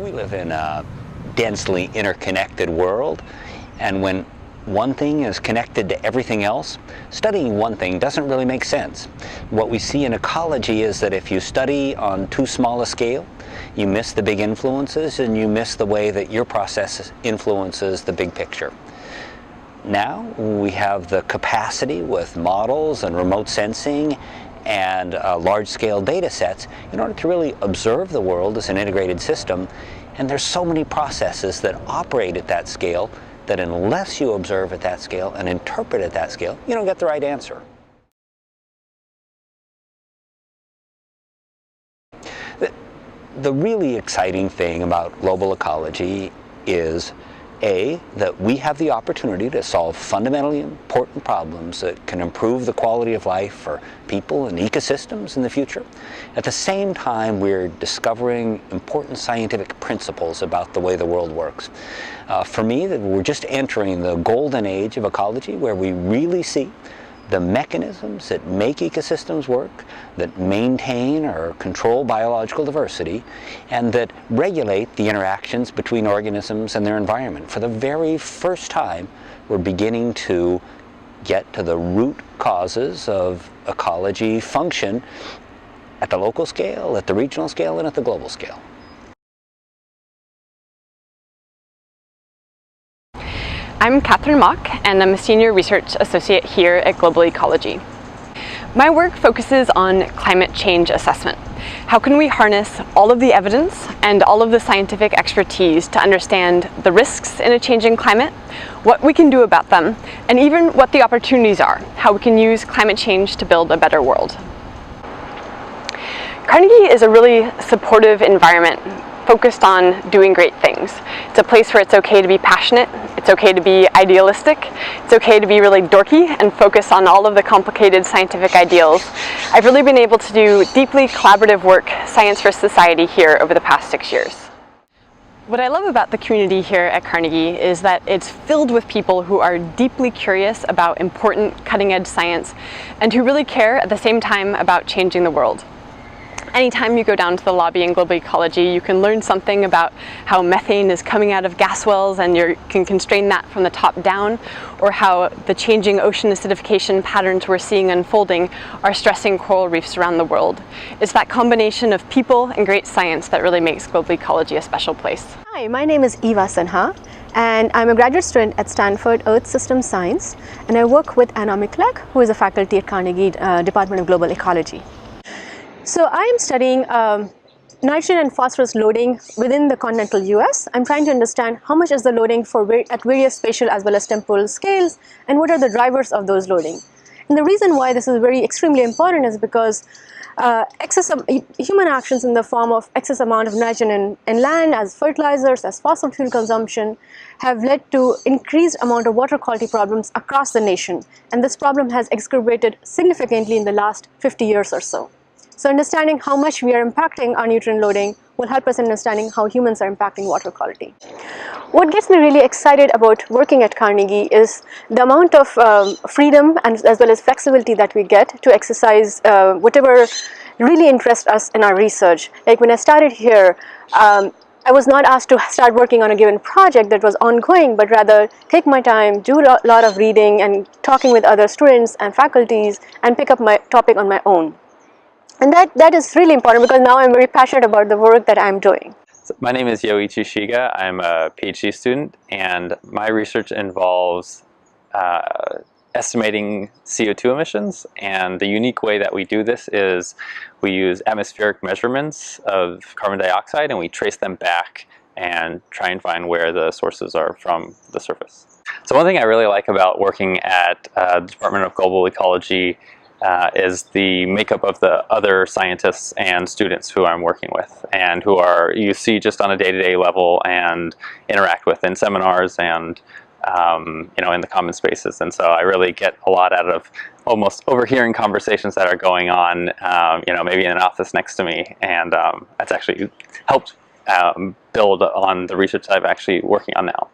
We live in a densely interconnected world, and when one thing is connected to everything else, studying one thing doesn't really make sense. What we see in ecology is that if you study on too small a scale, you miss the big influences and you miss the way that your process influences the big picture. Now we have the capacity with models and remote sensing and large-scale data sets in order to really observe the world as an integrated system. And there's so many processes that operate at that scale that unless you observe at that scale and interpret at that scale, you don't get the right answer. The really exciting thing about global ecology is that we have the opportunity to solve fundamentally important problems that can improve the quality of life for people and ecosystems in the future. At the same time, we're discovering important scientific principles about the way the world works. For me, that we're just entering the golden age of ecology, where we really see the mechanisms that make ecosystems work, that maintain or control biological diversity, and that regulate the interactions between organisms and their environment. For the very first time, we're beginning to get to the root causes of ecology function at the local scale, at the regional scale, and at the global scale. I'm Catherine Mock, and I'm a Senior Research Associate here at Global Ecology. My work focuses on climate change assessment. How can we harness all of the evidence and all of the scientific expertise to understand the risks in a changing climate, what we can do about them, and even what the opportunities are, how we can use climate change to build a better world. Carnegie is a really supportive environment focused on doing great things. It's a place where it's okay to be passionate, it's okay to be idealistic, it's okay to be really dorky and focus on all of the complicated scientific ideals. I've really been able to do deeply collaborative work, science for society, here over the past 6 years. What I love about the community here at Carnegie is that it's filled with people who are deeply curious about important cutting-edge science and who really care at the same time about changing the world. Anytime you go down to the lobby in Global Ecology, you can learn something about how methane is coming out of gas wells and you can constrain that from the top down, or how the changing ocean acidification patterns we're seeing unfolding are stressing coral reefs around the world. It's that combination of people and great science that really makes Global Ecology a special place. Hi, my name is Eva Sinha, and I'm a graduate student at Stanford Earth System Science, and I work with Anna Miklak, who is a faculty at Carnegie Department of Global Ecology. So I am studying nitrogen and phosphorus loading within the continental US. I'm trying to understand how much is the loading at various spatial as well as temporal scales, and what are the drivers of those loading. And the reason why this is extremely important is because human actions in the form of excess amount of nitrogen in land as fertilizers, as fossil fuel consumption, have led to increased amount of water quality problems across the nation. And this problem has exacerbated significantly in the last 50 years or so. So understanding how much we are impacting our nutrient loading will help us in understanding how humans are impacting water quality. What gets me really excited about working at Carnegie is the amount of freedom and as well as flexibility that we get to exercise whatever really interests us in our research. Like when I started here, I was not asked to start working on a given project that was ongoing, but rather take my time, do a lot of reading and talking with other students and faculties, and pick up my topic on my own. And that is really important because now I'm very passionate about the work that I'm doing. So my name is Yoichi Shiga. I'm a PhD student, and my research involves estimating CO2 emissions. And the unique way that we do this is we use atmospheric measurements of carbon dioxide, and we trace them back and try and find where the sources are from the surface. So one thing I really like about working at the Department of Global Ecology is the makeup of the other scientists and students who I'm working with, and who you see just on a day-to-day level and interact with in seminars and in the common spaces. And so I really get a lot out of almost overhearing conversations that are going on, maybe in an office next to me, and that's actually helped build on the research that I'm actually working on now.